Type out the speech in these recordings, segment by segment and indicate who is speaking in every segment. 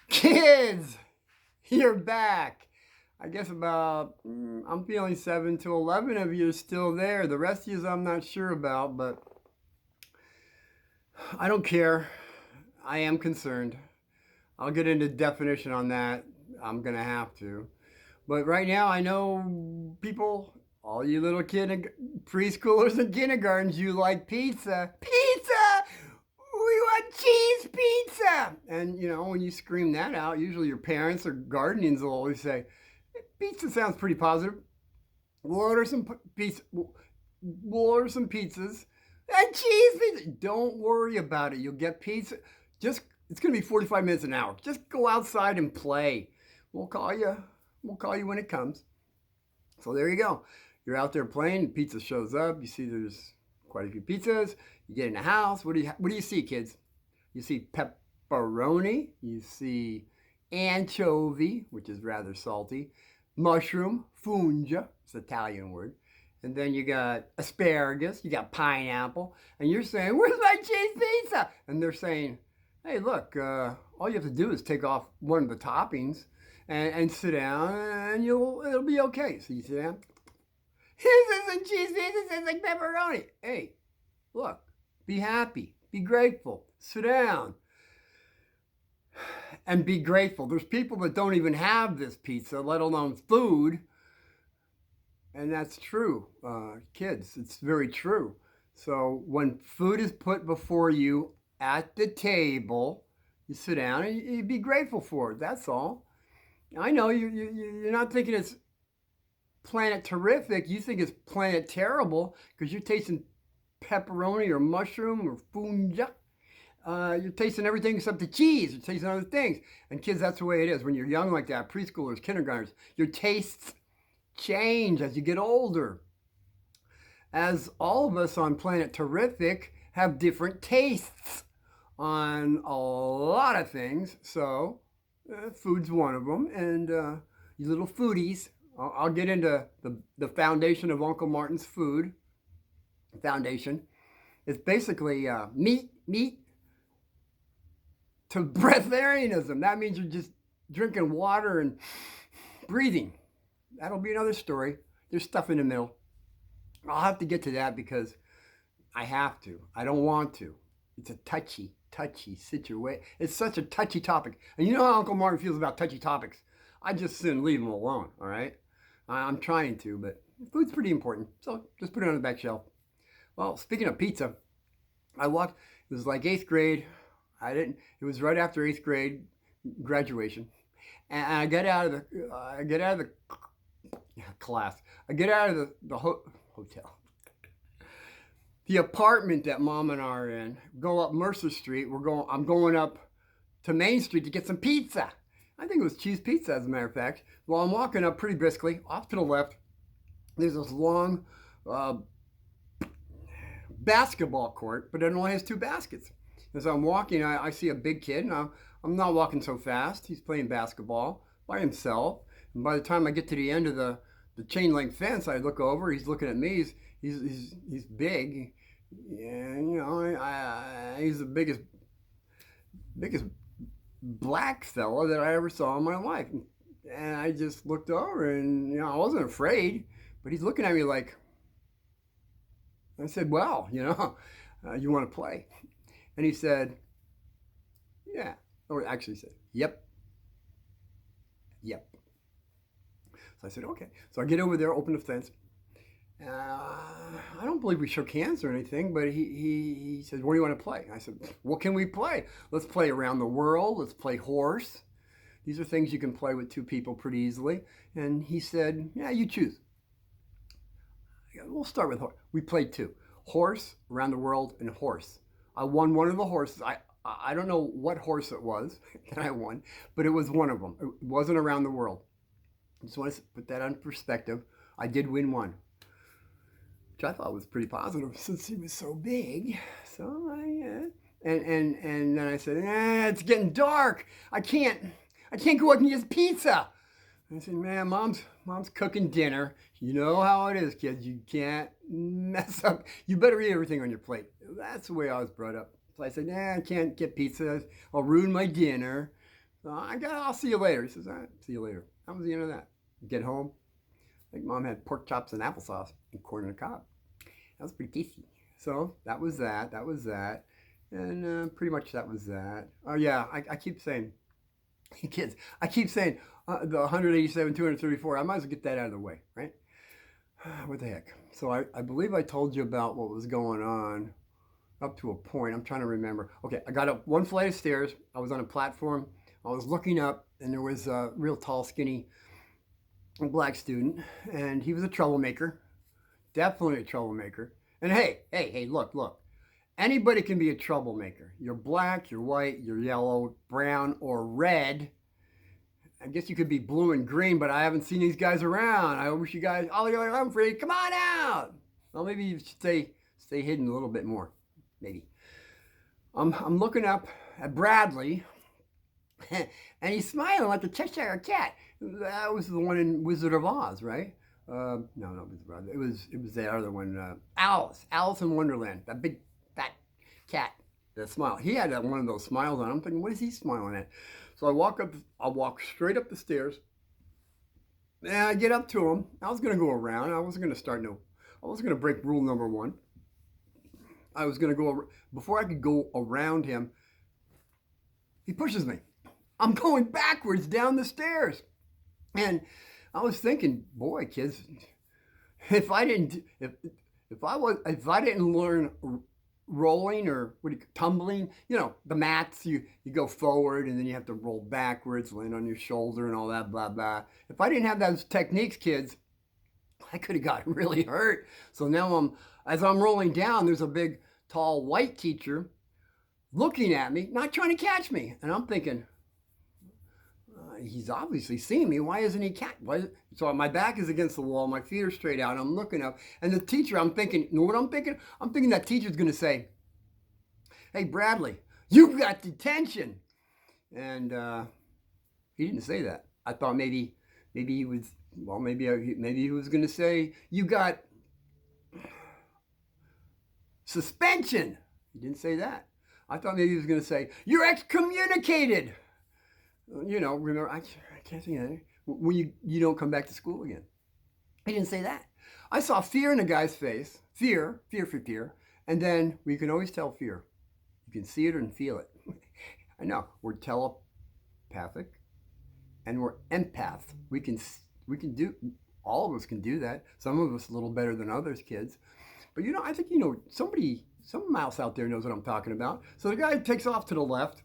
Speaker 1: Kids, you're back. I guess I'm feeling 7 to 11 of you are still there. The rest of you I'm not sure about, but I don't care. I am concerned. I'll get into definition on that. I'm going to have to. But right now, I know people, all you little preschoolers and kindergartens, you like pizza. Pizza! We want cheese pizza! And, when you scream that out, usually your parents or guardians will always say, pizza sounds pretty positive. We'll order some pizza. We'll order some pizzas. And cheese pizza. Don't worry about it. You'll get pizza. It's going to be 45 minutes an hour. Just go outside and play. We'll call you. We'll call you when it comes. So there you go. You're out there playing. Pizza shows up. You see there's quite a few pizzas. You get in the house. What do you see, kids? You see pepperoni. You see anchovy, which is rather salty. Mushroom, fungia. It's an Italian word. And then you got asparagus. You got pineapple. And you're saying, "Where's my cheese pizza?" And they're saying, "Hey, look. All you have to do is take off one of the toppings." And sit down, and it'll be okay. So you sit down. This isn't cheese pizza. This is like pepperoni. Hey, look, be happy, be grateful, sit down, and be grateful. There's people that don't even have this pizza, let alone food, and that's true, kids. It's very true. So when food is put before you at the table, you sit down and you be grateful for it. That's all. I know you're not thinking it's planet terrific. You think it's planet terrible because you're tasting pepperoni or mushroom or fungia. You're tasting everything except the cheese. You're tasting other things. And kids, that's the way it is. When you're young like that, preschoolers, kindergartners, your tastes change as you get older. As all of us on planet terrific have different tastes on a lot of things. So food's one of them, and you little foodies. I'll get into the foundation of Uncle Martin's Food Foundation. It's basically meat to breatharianism. That means you're just drinking water and breathing. That'll be another story. There's stuff in the middle. I'll have to get to that because I have to. I don't want to. It's a touchy situation. It's such a touchy topic. And you know how Uncle Martin feels about touchy topics. I just soon leave him alone, all right? I'm trying to, but food's pretty important. So just put it on the back shelf. Well, speaking of pizza, it was like 8th grade. It was right after 8th grade graduation. And I get out of the class. I get out of the hotel. The apartment that Mom and I are in, go up Mercer Street. I'm going up to Main Street to get some pizza. I think it was cheese pizza, as a matter of fact. Well, I'm walking up pretty briskly. Off to the left, there's this long basketball court, but it only has 2 baskets. As I'm walking, I see a big kid, and I'm not walking so fast. He's playing basketball by himself. And by the time I get to the end of the chain link fence, I look over. He's looking at me. He's big. And, he's the biggest black fella that I ever saw in my life. And I just looked over, and I wasn't afraid, but he's looking at me like. I said, "Well, you want to play?" And he said, "Yeah," or actually he said, "Yep." So I said, "Okay." So I get over there, open the fence. I don't believe we shook hands or anything, but he said, "What do you want to play?" I said, "What can we play? Let's play around the world. Let's play horse. These are things you can play with 2 people pretty easily." And he said, "Yeah, you choose." We'll start with horse. We played 2. Horse, around the world, and horse. I won one of the horses. I don't know what horse it was that I won, but it was one of them. It wasn't around the world. I just want to put that in perspective. I did win one, which I thought was pretty positive since he was so big. So and then I said, "It's getting dark. I can't go out and get pizza." I said, "Man, mom's cooking dinner. You know how it is, kids. You can't mess up. You better eat everything on your plate." That's the way I was brought up. So I said, "I can't get pizza. I'll ruin my dinner." I'll see you later. He says, all right, see you later. That was the end of that. Get home. I think Mom had pork chops and applesauce and corn on the cob. That was pretty tasty. So that was that. That was that. And pretty much that was that. Oh, yeah, I keep saying, kids, I keep saying the 187, 234. I might as well get that out of the way, right? What the heck? So I believe I told you about what was going on up to a point. I'm trying to remember. Okay, I got up one flight of stairs. I was on a platform. I was looking up, and there was a real tall, skinny black student, and he was a troublemaker. Definitely a troublemaker. And hey, look. Anybody can be a troublemaker. You're black, you're white, you're yellow, brown, or red. I guess you could be blue and green, but I haven't seen these guys around. I wish you guys, Ollie Humphrey, come on out. Well, maybe you should stay hidden a little bit more. Maybe. I'm looking up at Bradley, and he's smiling like a Cheshire cat. That was the one in Wizard of Oz, right? No, it was the other one. Alice in Wonderland. That big fat cat. That smile. He had one of those smiles on. I'm thinking, what is he smiling at? So I walk straight up the stairs, and I get up to him. I was gonna go around. I wasn't gonna break rule number 1. I was gonna go before I could go around him. He pushes me. I'm going backwards down the stairs, and I was thinking, boy, kids, if I didn't learn rolling or tumbling, the mats, you go forward and then you have to roll backwards, land on your shoulder and all that, blah, blah. If I didn't have those techniques, kids, I could have gotten really hurt. So now as I'm rolling down, there's a big, tall, white teacher looking at me, not trying to catch me. And I'm thinking, he's obviously seeing me. Why isn't he So my back is against the wall. My feet are straight out. I'm looking up. And the teacher, I'm thinking, you know what I'm thinking? I'm thinking that teacher's going to say, hey, Bradley, you got detention. And he didn't say that. I thought maybe he was, maybe he was going to say, you got suspension. He didn't say that. I thought maybe he was going to say, you're excommunicated. Remember, I can't think of it. When you don't come back to school again. He didn't say that. I saw fear in the guy's face. Fear. And then we can always tell fear. You can see it and feel it. I know. We're telepathic and we're empath. We can do, all of us can do that. Some of us a little better than others, kids. But I think, some mouse out there knows what I'm talking about. So the guy takes off to the left.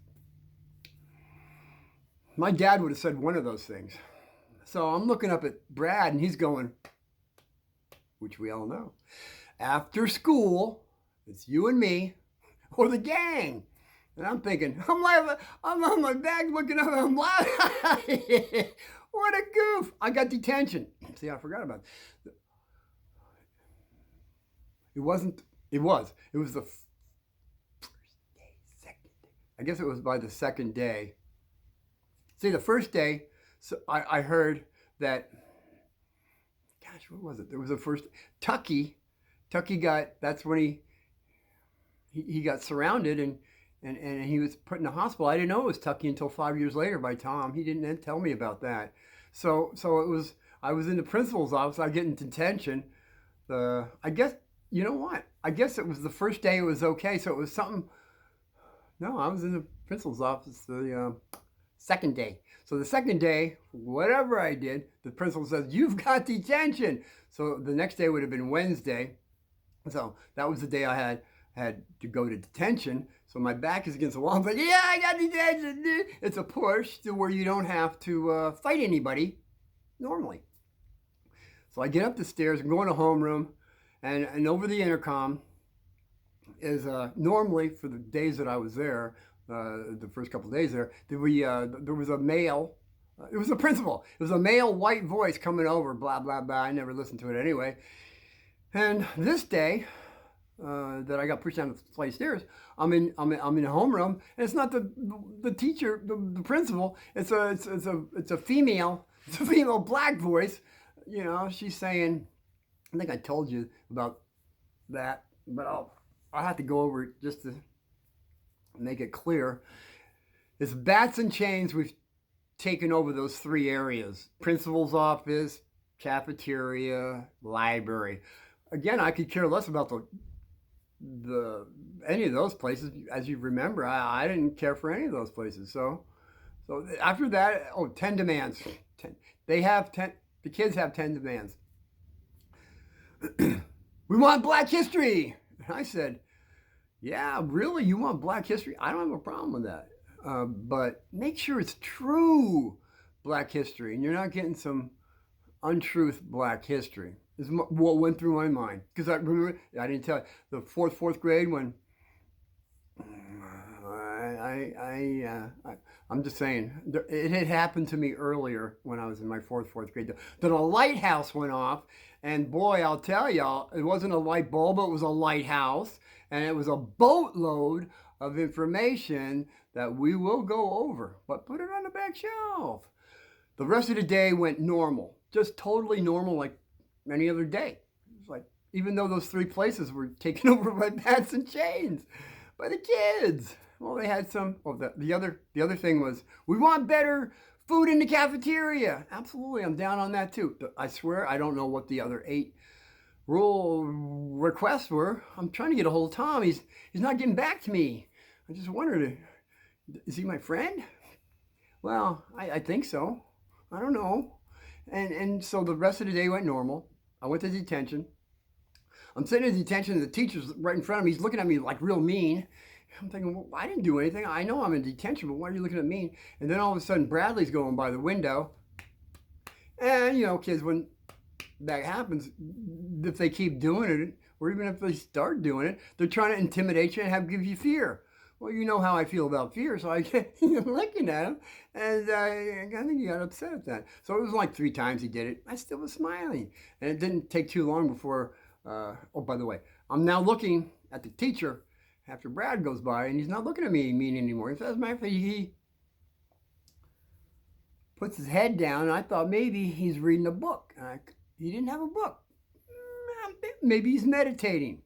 Speaker 1: My dad would have said one of those things. So I'm looking up at Brad and he's going, which we all know, after school, it's you and me or the gang. And I'm thinking, I'm on my back looking up, I'm laughing. What a goof. I got detention. See, I forgot about it. It was the first day, second day. I guess it was by the second day. See, the first day, so I heard that, gosh, what was it? There was a first, Tucky that's when he got surrounded and he was put in the hospital. I didn't know it was Tucky until 5 years later by Tom. He didn't tell me about that. So I was in the principal's office. I get in detention. I guess, you know what? I guess it was the first day it was okay. So it was something, no, I was in the principal's office the second day. So the second day, whatever I did, the principal says, you've got detention. So the next day would have been Wednesday. So that was the day I had to go to detention. So my back is against the wall. I'm like, yeah, I got detention. It's a push to where you don't have to fight anybody normally. So I get up the stairs and go in a homeroom, and over the intercom is normally for the days that I was there, the first couple of days there was a male, it was the principal. It was a male white voice coming over, blah, blah, blah. I never listened to it anyway. And this day that I got pushed down the flight of stairs, I'm in a homeroom, and it's not the teacher, the principal. It's a female black voice. She's saying, I think I told you about that, but I'll have to go over it just to make it clear. It's bats and chains. taken over those three areas: principal's office, cafeteria, library. Again, I could care less about the any of those places. As you remember, I didn't care for any of those places. So after that, 10 demands. 10. They have 10. The kids have 10 demands. We want Black history. And I said, yeah, really? You want Black history? I don't have a problem with that. But make sure it's true Black history, and you're not getting some untruth Black history. This is what went through my mind. Because I remember, I didn't tell you, the fourth grade when I'm just saying, it had happened to me earlier when I was in my fourth grade. Then a lighthouse went off, and boy, I'll tell y'all, it wasn't a light bulb, it was a lighthouse, and it was a boatload of information that we will go over, but put it on the back shelf. The rest of the day went normal, just totally normal, like any other day. It was like, even though those three places were taken over by bats and chains, by the kids. Well, they had some. Oh, the other thing was, we want better food in the cafeteria. Absolutely, I'm down on that too. I swear, I don't know what the other 8 rule requests were. I'm trying to get a hold of Tom. He's not getting back to me. I just wondered, is he my friend? Well, I think so. I don't know. And so the rest of the day went normal. I went to detention. I'm sitting in detention, and the teacher's right in front of me. He's looking at me like real mean. I'm thinking, well, I didn't do anything. I know I'm in detention, but why are you looking at me? And then all of a sudden, Bradley's going by the window. And, kids, when that happens, if they keep doing it, or even if they start doing it, they're trying to intimidate you and give you fear. Well, you know how I feel about fear, so I kept looking at him, and I think he got upset at that. So it was like 3 times he did it. I still was smiling. And it didn't take too long before, by the way, I'm now looking at the teacher after Brad goes by, and he's not looking at me mean anymore. As a matter of fact, he puts his head down, and I thought maybe he's reading a book. He didn't have a book. Maybe he's meditating.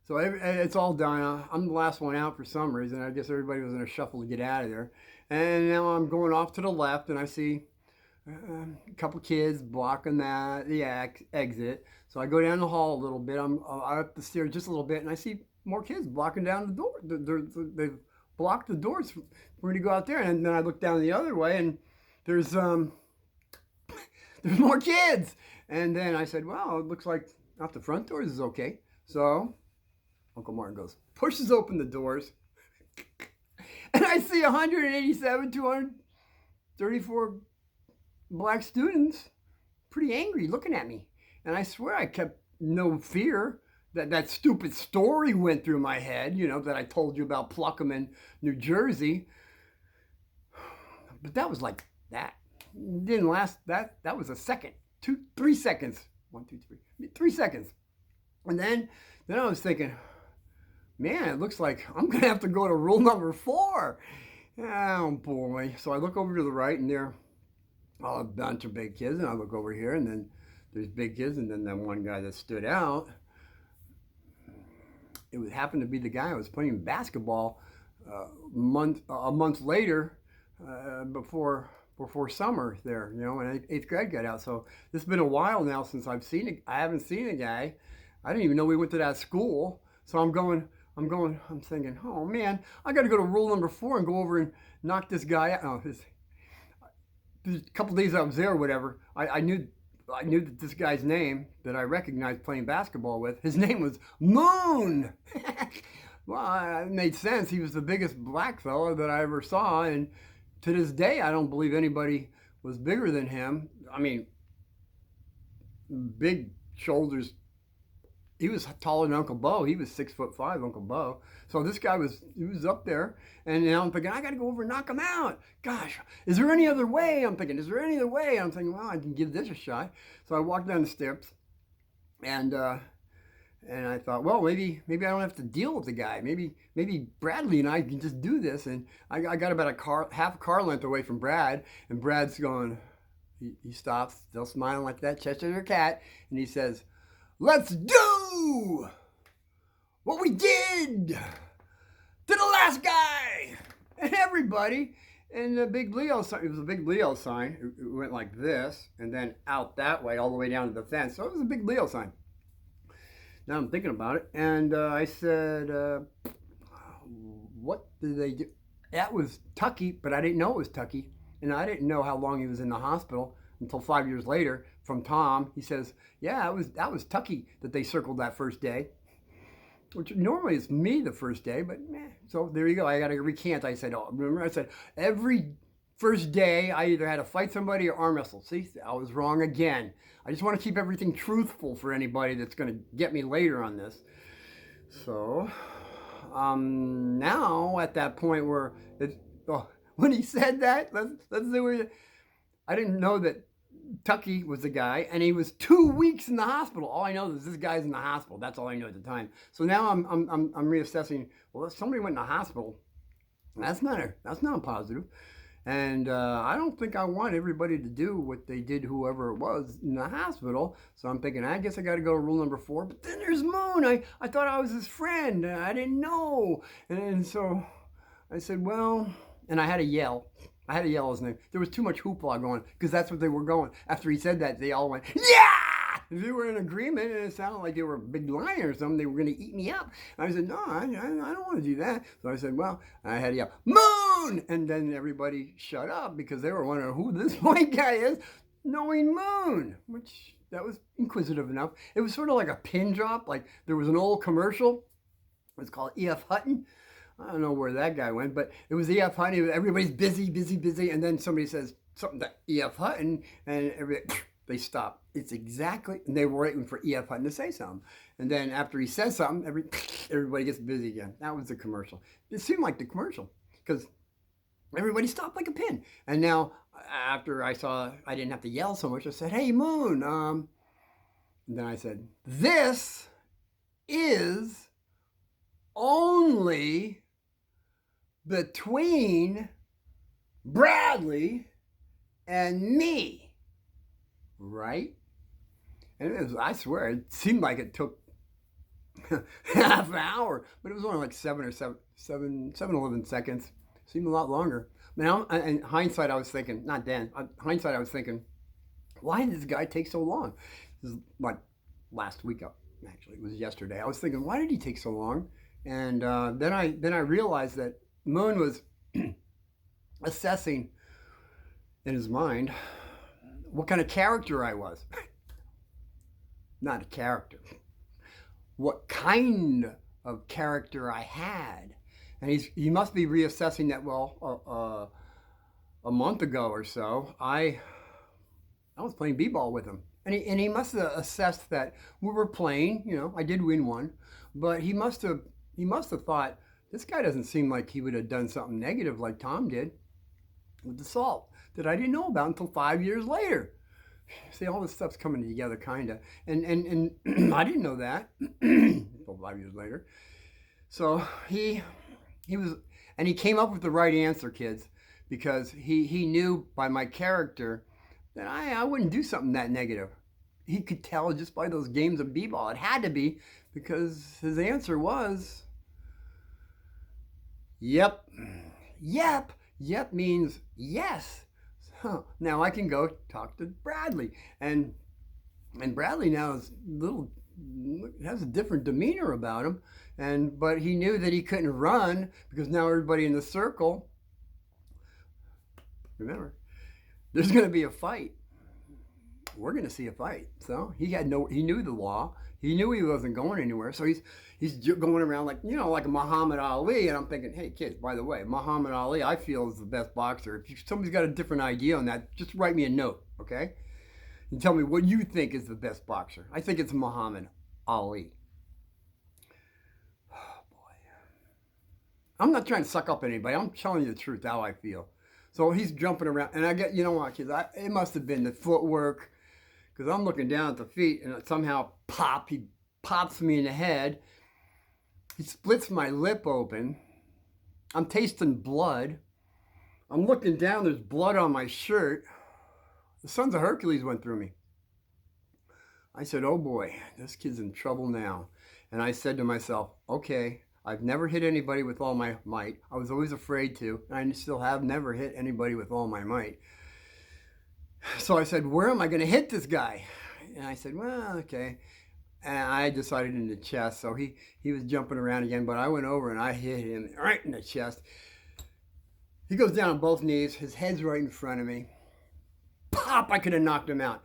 Speaker 1: So it's all done. I'm the last one out for some reason. I guess everybody was in a shuffle to get out of there. And now I'm going off to the left, and I see a couple kids blocking the exit. So I go down the hall a little bit. I'm up the stairs just a little bit, and I see more kids blocking down the door. They've blocked the doors for me to go out there. And then I look down the other way, and there's more kids. And then I said, well, it looks like out the front doors is okay. So Uncle Martin pushes open the doors, and I see 187, 234 Black students pretty angry looking at me. And I swear I kept no fear. That stupid story went through my head, that I told you about Pluckham in New Jersey. But that was like that. It didn't last. That was a second. 3 seconds. 1, 2, 3. 3 seconds. And then I was thinking, man, it looks like I'm going to have to go to rule number 4. Oh, boy. So I look over to the right, and there are a bunch of big kids. And I look over here, and then there's big kids. And then that one guy that stood out, it would happen to be the guy I was playing basketball a month later before summer there, when 8th grade got out. So it's been a while now since I haven't seen a guy. I didn't even know we went to that school. So I'm thinking, oh man, I got to go to rule number 4 and go over and knock this guy out. A couple days I was there or whatever, I knew that this guy's name that I recognized playing basketball with, his name was Moon. Well, it made sense. He was the biggest black fella that I ever saw, and to this day, I don't believe anybody was bigger than him. I mean, big shoulders. He was taller than Uncle Bo. He was 6'5", Uncle Bo. So this guy was up there. And now I'm thinking, I got to go over and knock him out. Gosh, is there any other way? I'm thinking, well, I can give this a shot. So I walked down the steps, and I thought, well, maybe I don't have to deal with the guy. Maybe Bradley and I can just do this. And I got about half a car length away from Brad, and Brad's going. He stops, still smiling like that Cheshire cat, and he says, "Let's do what we did to the last guy." And everybody And the big Leo sign, it was a big Leo sign. It went like this and then out that way, all the way down to the fence. So it was a big Leo sign. Now I'm thinking about it. And I said, what did they do? That was Tucky, but I didn't know it was Tucky. And I didn't know how long he was in the hospital until 5 years later from Tom. He says, yeah, that was Tucky that they circled that first day. Which normally is me the first day, but so there you go. I got to recant. I said, remember, I said every first day I either had to fight somebody or arm wrestle. See, I was wrong again. I just want to keep everything truthful for anybody that's going to get me later on this. So now at that point where when he said that, let's see where I didn't know that Tucky was the guy, and he was 2 weeks in the hospital. All I know is this guy's in the hospital. That's all I knew at the time. So now I'm reassessing. Well, if somebody went in the hospital, that's not a positive. And I don't think I want everybody to do what they did, whoever it was in the hospital. So I'm thinking, I guess I got to go to rule number 4. But then there's Moon. I thought I was his friend. I didn't know. And so I said, well, and I had to yell. I had to yell his name. There was too much hoopla going because that's what they were going. After he said that, they all went, yeah! They were in agreement, and it sounded like they were a big lion or something. They were going to eat me up. And I said, no, I don't want to do that. So I said, well, I had to yell, Moon! And then everybody shut up because they were wondering who this white guy is, knowing Moon, which that was inquisitive enough. It was sort of like a pin drop. Like there was an old commercial. It's called E.F. Hutton. I don't know where that guy went, but it was E.F. Hutton. Everybody's busy, and then somebody says something to E.F. Hutton, and they stop. It's exactly, and they were waiting for E.F. Hutton to say something. And then after he says something, everybody gets busy again. That was the commercial. It seemed like the commercial because everybody stopped like a pin. And now after I saw I didn't have to yell so much, I said, hey, Moon. And then I said, this is only between Bradley and me, right? And it was, I swear, it seemed like it took half an hour, but it was only like 11 seconds. It seemed a lot longer. Now, in hindsight, I was thinking, not then, hindsight, I was thinking, why did this guy take so long? This is like last week, actually, it was yesterday. I was thinking, why did he take so long? And then I realized that Moon was assessing in his mind what kind of character I was. Not a character. What kind of character I had. And he must be reassessing that, well, a month ago or so, I was playing b-ball with him. And he must have assessed that we were playing, I did win one, but he must have thought, this guy doesn't seem like he would have done something negative like Tom did with the salt that I didn't know about until 5 years later. See, all this stuff's coming together, kind of. And I didn't know that until 5 years later. So he was, and he came up with the right answer, kids, because he knew by my character that I wouldn't do something that negative. He could tell just by those games of b-ball. It had to be, because his answer was, yep. Yep. Yep means yes. So now I can go talk to Bradley. And Bradley now has a different demeanor about him. But he knew that he couldn't run because now everybody in the circle, remember, there's going to be a fight. We're going to see a fight. So he knew the law. He knew he wasn't going anywhere. So he's going around like a Muhammad Ali. And I'm thinking, hey, kids, by the way, Muhammad Ali, I feel, is the best boxer. If somebody's got a different idea on that, just write me a note, okay? And tell me what you think is the best boxer. I think it's Muhammad Ali. Oh, boy. I'm not trying to suck up anybody. I'm telling you the truth, how I feel. So he's jumping around. And I get, you know what, kids, it must have been the footwork. Because I'm looking down at the feet, and somehow he pops me in the head. He splits my lip open. I'm tasting blood. I'm looking down, there's blood on my shirt. The Sons of Hercules went through me. I said, oh boy, this kid's in trouble now. And I said to myself, okay, I've never hit anybody with all my might. I was always afraid to, and I still have never hit anybody with all my might. So I said, where am I going to hit this guy? And I said, well, okay. And I decided in the chest. So he was jumping around again, but I went over and I hit him right in the chest. He goes down on both knees. His head's right in front of me. Pop! I could have knocked him out.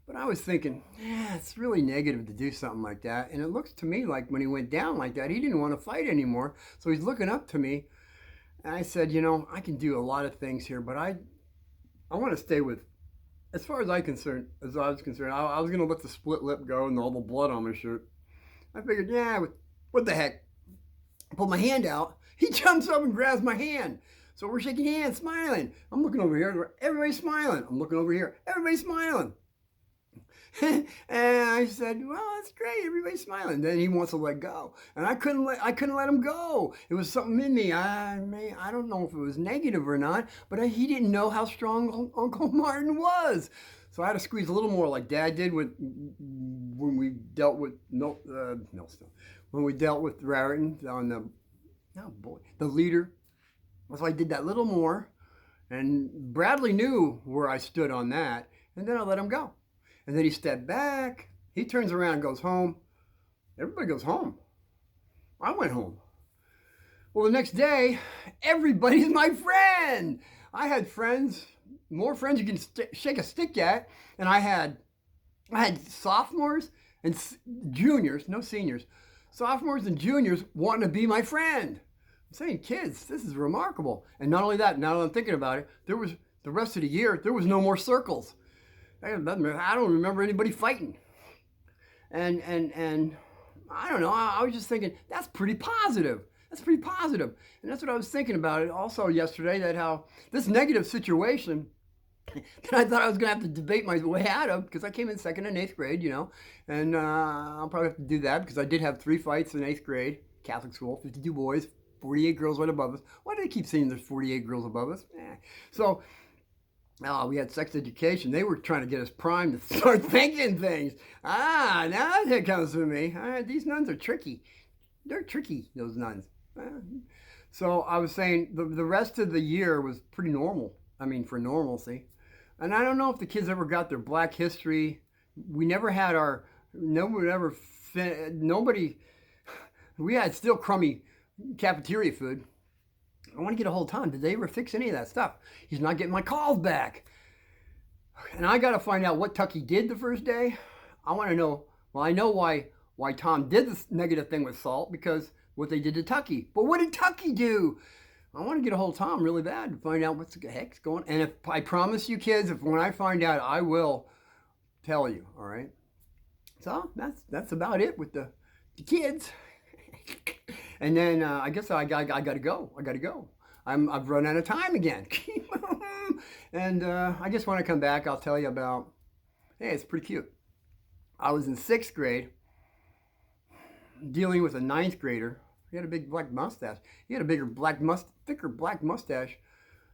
Speaker 1: But I was thinking, yeah, it's really negative to do something like that. And it looks to me like when he went down like that, he didn't want to fight anymore. So he's looking up to me. And I said, you know, I can do a lot of things here, but I want to stay with, as far as I was concerned, I was going to let the split lip go and all the blood on my shirt. I figured, yeah, what the heck? I pull my hand out. He jumps up and grabs my hand. So we're shaking hands, smiling. I'm looking over here. Everybody's smiling. I'm looking over here. Everybody's smiling. And I said, well, that's great. Everybody's smiling. Then he wants to let go. And I couldn't let him go. It was something in me. I don't know if it was negative or not, but he didn't know how strong Uncle Martin was. So I had to squeeze a little more like Dad did when we dealt with Millstone. When we dealt with Raritan on the leader. So I did that little more. And Bradley knew where I stood on that. And then I let him go. And then he stepped back. He turns around and goes home. Everybody goes home. I went home. Well, the next day, everybody's my friend. I had friends, more friends you can shake a stick at. And I had sophomores and juniors, no seniors. Sophomores and juniors wanting to be my friend. I'm saying, kids, this is remarkable. And not only that, now that I'm thinking about it, there was the rest of the year, there was no more circles. I don't remember anybody fighting. And I don't know, I was just thinking, that's pretty positive. That's pretty positive. And that's what I was thinking about it also yesterday, that how this negative situation that I thought I was going to have to debate my way out of, because I came in second in 8th grade, you know, and I'll probably have to do that because I did have 3 fights in 8th grade, Catholic school, 52 boys, 48 girls right above us. Why do they keep saying there's 48 girls above us? So we had sex education. They were trying to get us primed to start thinking things. Now that comes to me. These nuns are tricky. They're tricky, those nuns. So I was saying the rest of the year was pretty normal. I mean, for normalcy. And I don't know if the kids ever got their Black history. We never had nobody, we had still crummy cafeteria food. I want to get a hold of Tom. Did they ever fix any of that stuff? He's not getting my calls back. And I got to find out what Tucky did the first day. I want to know. Well, I know why Tom did this negative thing with Salt, because what they did to Tucky. But what did Tucky do? I want to get a hold of Tom really bad to find out what the heck's going on. And if I promise you kids, if when I find out, I will tell you. All right. So that's about it with the kids. And then I guess I got to go. I've run out of time again. And I guess when I come back, I'll tell you about, hey, it's pretty cute. I was in 6th grade dealing with a 9th grader. He had a big black mustache. He had a thicker black mustache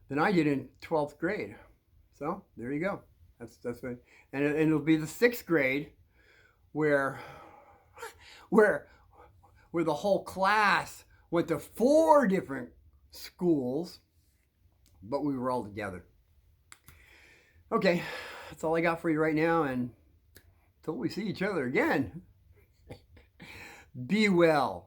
Speaker 1: than I did in 12th grade. So there you go. That's what, and it'll be the 6th grade where the whole class went to 4 different schools, but we were all together. Okay, that's all I got for you right now, and until we see each other again, be well.